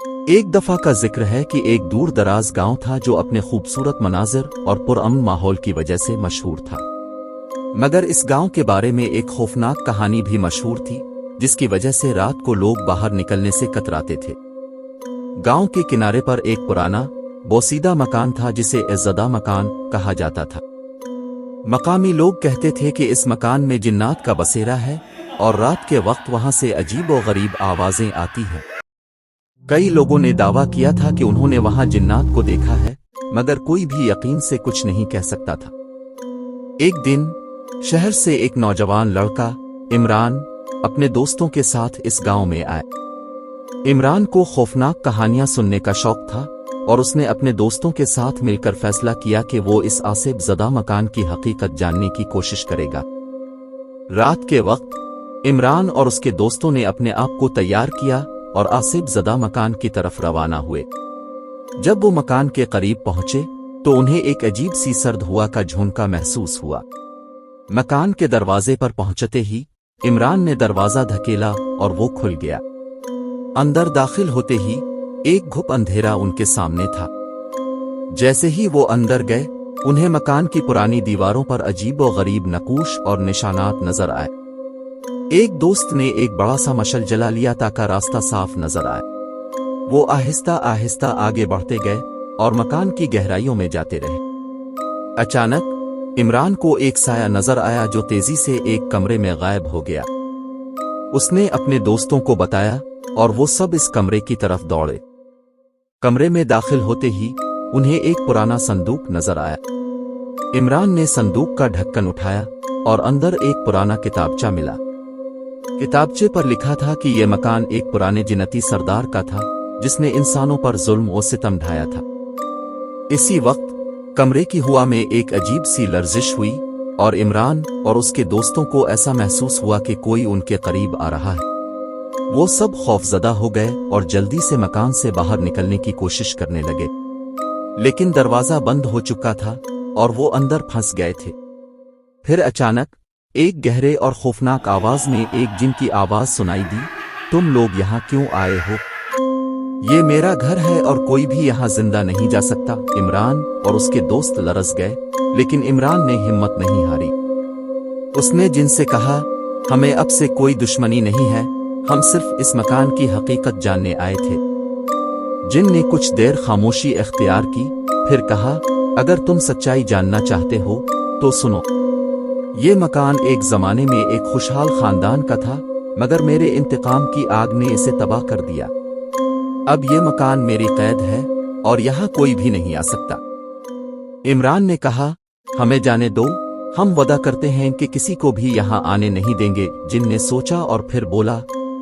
ایک دفعہ کا ذکر ہے کہ ایک دور دراز گاؤں تھا جو اپنے خوبصورت مناظر اور پرامن ماحول کی وجہ سے مشہور تھا، مگر اس گاؤں کے بارے میں ایک خوفناک کہانی بھی مشہور تھی جس کی وجہ سے رات کو لوگ باہر نکلنے سے کتراتے تھے۔ گاؤں کے کنارے پر ایک پرانا بوسیدہ مکان تھا جسے عزدہ مکان کہا جاتا تھا۔ مقامی لوگ کہتے تھے کہ اس مکان میں جنات کا بسیرا ہے اور رات کے وقت وہاں سے عجیب و غریب آوازیں آتی ہیں۔ کئی لوگوں نے دعویٰ کیا تھا کہ انہوں نے وہاں جنات کو دیکھا ہے، مگر کوئی بھی یقین سے کچھ نہیں کہہ سکتا تھا۔ ایک دن شہر سے ایک نوجوان لڑکا عمران اپنے دوستوں کے ساتھ اس گاؤں میں آئے۔ عمران کو خوفناک کہانیاں سننے کا شوق تھا اور اس نے اپنے دوستوں کے ساتھ مل کر فیصلہ کیا کہ وہ اس آصف زدہ مکان کی حقیقت جاننے کی کوشش کرے گا۔ رات کے وقت عمران اور اس کے دوستوں نے اپنے آپ کو تیار کیا اور آصف زدہ مکان کی طرف روانہ ہوئے۔ جب وہ مکان کے قریب پہنچے تو انہیں ایک عجیب سی سرد ہوا کا جھونکا محسوس ہوا۔ مکان کے دروازے پر پہنچتے ہی عمران نے دروازہ دھکیلا اور وہ کھل گیا۔ اندر داخل ہوتے ہی ایک گھپ اندھیرا ان کے سامنے تھا۔ جیسے ہی وہ اندر گئے انہیں مکان کی پرانی دیواروں پر عجیب و غریب نقوش اور نشانات نظر آئے۔ ایک دوست نے ایک بڑا سا مشعل جلا لیا تاکہ راستہ صاف نظر آئے۔ وہ آہستہ آہستہ آگے بڑھتے گئے اور مکان کی گہرائیوں میں جاتے رہے۔ اچانک عمران کو ایک سایہ نظر آیا جو تیزی سے ایک کمرے میں غائب ہو گیا۔ اس نے اپنے دوستوں کو بتایا اور وہ سب اس کمرے کی طرف دوڑے۔ کمرے میں داخل ہوتے ہی انہیں ایک پرانا صندوق نظر آیا۔ عمران نے صندوق کا ڈھکن اٹھایا اور اندر ایک پرانا کتابچہ ملا۔ کتابچے پر لکھا تھا کہ یہ مکان ایک پرانے جنتی سردار کا تھا جس نے انسانوں پر ظلم و ستم ڈھایا تھا۔ اسی وقت کمرے کی ہوا میں ایک عجیب سی لرزش ہوئی اور عمران اور اس کے دوستوں کو ایسا محسوس ہوا کہ کوئی ان کے قریب آ رہا ہے۔ وہ سب خوفزدہ ہو گئے اور جلدی سے مکان سے باہر نکلنے کی کوشش کرنے لگے، لیکن دروازہ بند ہو چکا تھا اور وہ اندر پھنس گئے تھے۔ پھر اچانک ایک گہرے اور خوفناک آواز میں ایک جن کی آواز سنائی دی، تم لوگ یہاں کیوں آئے ہو؟ یہ میرا گھر ہے اور کوئی بھی یہاں زندہ نہیں جا سکتا۔ عمران اور اس کے دوست لرز گئے، لیکن عمران نے ہمت نہیں ہاری۔ اس نے جن سے کہا، ہمیں اب سے کوئی دشمنی نہیں ہے، ہم صرف اس مکان کی حقیقت جاننے آئے تھے۔ جن نے کچھ دیر خاموشی اختیار کی، پھر کہا، اگر تم سچائی جاننا چاہتے ہو تو سنو۔ یہ مکان ایک زمانے میں ایک خوشحال خاندان کا تھا، مگر میرے انتقام کی آگ نے اسے تباہ کر دیا۔ اب یہ مکان میری قید ہے اور یہاں کوئی بھی نہیں آ سکتا۔ عمران نے کہا، ہمیں جانے دو، ہم وعدہ کرتے ہیں کہ کسی کو بھی یہاں آنے نہیں دیں گے۔ جن نے سوچا اور پھر بولا،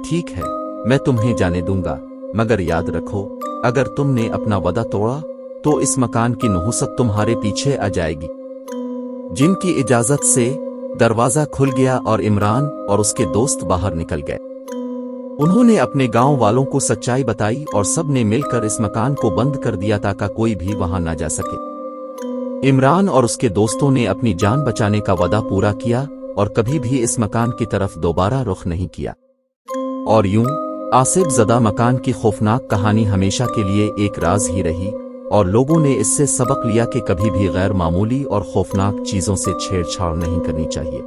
ٹھیک ہے، میں تمہیں جانے دوں گا، مگر یاد رکھو اگر تم نے اپنا وعدہ توڑا تو اس مکان کی نحوست تمہارے پیچھے آ جائے گی۔ جن کی اجازت سے دروازہ کھل گیا اور عمران اور اس کے دوست باہر نکل گئے۔ انہوں نے اپنے گاؤں والوں کو سچائی بتائی اور سب نے مل کر اس مکان کو بند کر دیا تاکہ کوئی بھی وہاں نہ جا سکے۔ عمران اور اس کے دوستوں نے اپنی جان بچانے کا وعدہ پورا کیا اور کبھی بھی اس مکان کی طرف دوبارہ رخ نہیں کیا۔ اور یوں آصف زدہ مکان کی خوفناک کہانی ہمیشہ کے لیے ایک راز ہی رہی، اور لوگوں نے اس سے سبق لیا کہ کبھی بھی غیر معمولی اور خوفناک چیزوں سے چھیڑ چھاڑ نہیں کرنی چاہیے۔